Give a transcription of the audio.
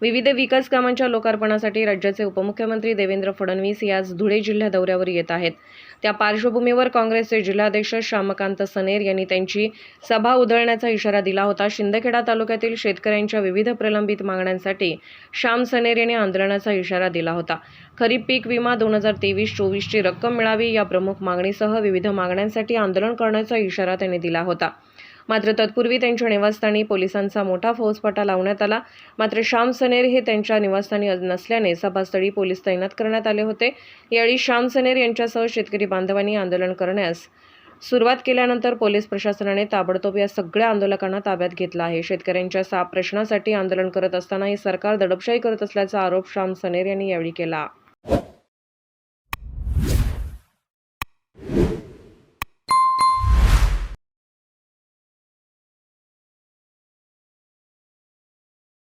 विविध विकास कामांच्या लोकार्पणासाठी राज्याचे उपमुख्यमंत्री देवेंद्र फडणवीस हे आज धुळे जिल्हा दौऱ्यावर येत आहेत। त्या पार्श्वभूमीवर काँग्रेसचे जिल्हाध्यक्ष श्यामकांत सनेर यांनी त्यांची सभा उधळण्याचा इशारा दिला होता। शिंदखेडा तालुक्यातील शेतकऱ्यांच्या विविध प्रलंबित मागण्यांसाठी श्याम सनेर यांनी आंदोलनाचा इशारा दिला होता। खरीप पीक विमा 2023-24 ची रक्कम मिळावी या प्रमुख मागणीसह विविध मागण्यांसाठी आंदोलन करण्याचा इशारा त्यांनी दिला होता। मात्र तत्पूर्वी त्यांच्या निवासस्थानी पोलिसांचा मोठा फौजफाटा लावण्यात आला। मात्र श्याम सनेर हे त्यांच्या निवासस्थानी नसल्याने सभास्थळी पोलीस तैनात करण्यात आले होते। यावेळी श्याम सनेर यांच्यासह शेतकरी बांधवांनी आंदोलन करण्यास सुरुवात केल्यानंतर पोलीस प्रशासनाने ताबडतोब या सगळ्या आंदोलकांना ताब्यात घेतलं आहे। शेतकऱ्यांच्या 6 प्रश्नासाठी आंदोलन करत असताना हे सरकार दडपशाही करत असल्याचा आरोप श्याम सनेर यांनी यावेळी केला।